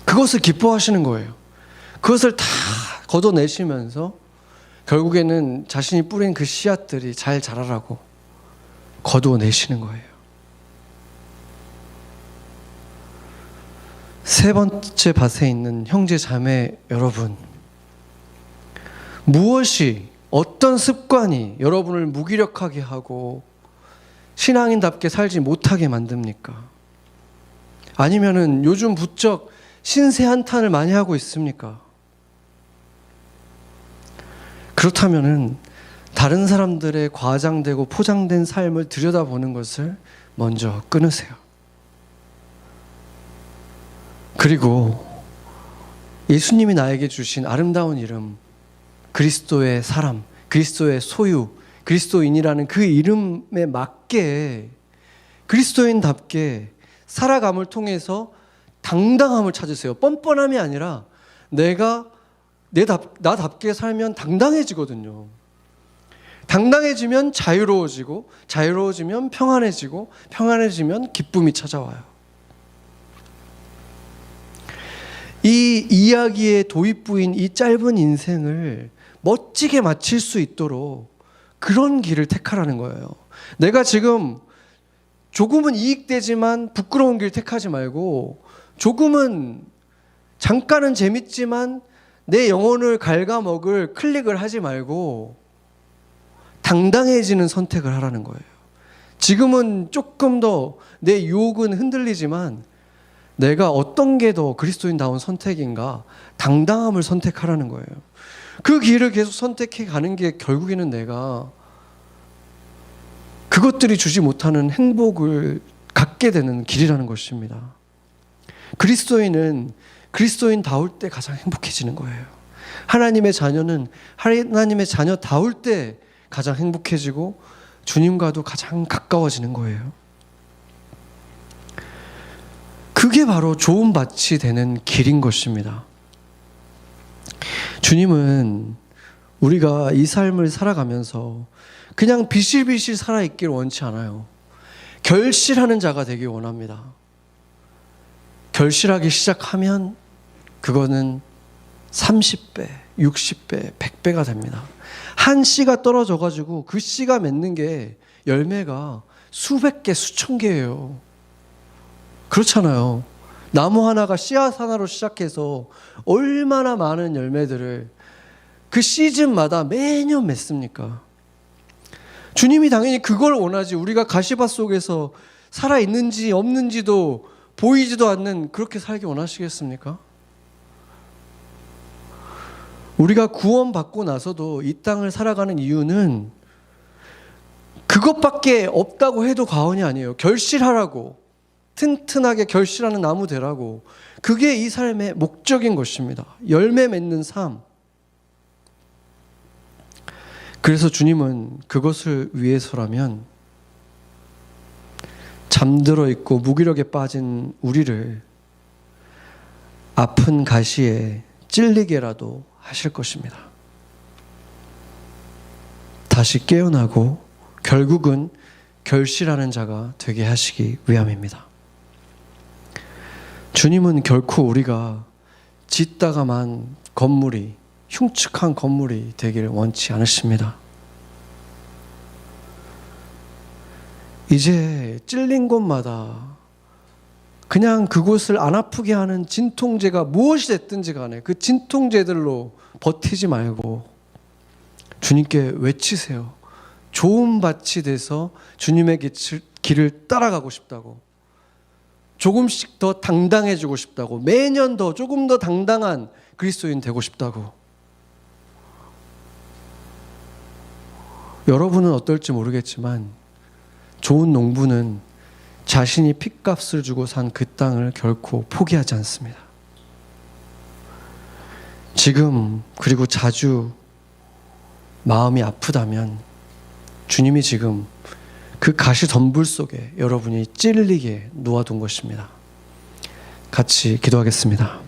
그것을 기뻐하시는 거예요. 그것을 다 걷어내시면서 결국에는 자신이 뿌린 그 씨앗들이 잘 자라라고 거두어내시는 거예요. 세 번째 밭에 있는 형제 자매 여러분, 무엇이, 어떤 습관이 여러분을 무기력하게 하고 신앙인답게 살지 못하게 만듭니까? 아니면은 요즘 부쩍 신세 한탄을 많이 하고 있습니까? 그렇다면은 다른 사람들의 과장되고 포장된 삶을 들여다보는 것을 먼저 끊으세요. 그리고 예수님이 나에게 주신 아름다운 이름, 그리스도의 사람, 그리스도의 소유, 그리스도인이라는 그 이름에 맞게 그리스도인답게 살아감을 통해서 당당함을 찾으세요. 뻔뻔함이 아니라 나답게 살면 당당해지거든요. 당당해지면 자유로워지고, 자유로워지면 평안해지고, 평안해지면 기쁨이 찾아와요. 이 이야기의 도입부인 이 짧은 인생을 멋지게 마칠 수 있도록 그런 길을 택하라는 거예요. 내가 지금 조금은 이익되지만 부끄러운 길 택하지 말고, 조금은 잠깐은 재밌지만 내 영혼을 갉아먹을 클릭을 하지 말고 당당해지는 선택을 하라는 거예요. 지금은 조금 더 내 유혹은 흔들리지만 내가 어떤 게 더 그리스도인다운 선택인가, 당당함을 선택하라는 거예요. 그 길을 계속 선택해 가는 게 결국에는 내가 그것들이 주지 못하는 행복을 갖게 되는 길이라는 것입니다. 그리스도인은 그리스도인다울 때 가장 행복해지는 거예요. 하나님의 자녀는 하나님의 자녀다울 때 가장 행복해지고 주님과도 가장 가까워지는 거예요. 그게 바로 좋은 밭이 되는 길인 것입니다. 주님은 우리가 이 삶을 살아가면서 그냥 비실비실 살아있길 원치 않아요. 결실하는 자가 되길 원합니다. 결실하기 시작하면 그거는 30배, 60배, 100배가 됩니다. 한 씨가 떨어져가지고 그 씨가 맺는 게 열매가 수백 개, 수천 개예요. 그렇잖아요. 나무 하나가 씨앗 하나로 시작해서 얼마나 많은 열매들을 그 시즌마다 매년 맺습니까? 주님이 당연히 그걸 원하지, 우리가 가시밭 속에서 살아있는지 없는지도 보이지도 않는 그렇게 살기 원하시겠습니까? 우리가 구원받고 나서도 이 땅을 살아가는 이유는 그것밖에 없다고 해도 과언이 아니에요. 결실하라고, 튼튼하게 결실하는 나무 되라고. 그게 이 삶의 목적인 것입니다. 열매 맺는 삶. 그래서 주님은 그것을 위해서라면 잠들어 있고 무기력에 빠진 우리를 아픈 가시에 찔리게라도 하실 것입니다. 다시 깨어나고 결국은 결실하는 자가 되게 하시기 위함입니다. 주님은 결코 우리가 짓다가만 건물이, 흉측한 건물이 되기를 원치 않으십니다. 이제 찔린 곳마다 그냥 그곳을 안 아프게 하는 진통제가 무엇이 됐든지 간에 그 진통제들로 버티지 말고 주님께 외치세요. 좋은 밭이 돼서 주님의 길을 따라가고 싶다고, 조금씩 더 당당해지고 싶다고, 매년 더 조금 더 당당한 그리스도인 되고 싶다고. 여러분은 어떨지 모르겠지만 좋은 농부는 자신이 핏값을 주고 산 그 땅을 결코 포기하지 않습니다. 지금 그리고 자주 마음이 아프다면 주님이 지금 그 가시덤불 속에 여러분이 찔리게 놓아둔 것입니다. 같이 기도하겠습니다.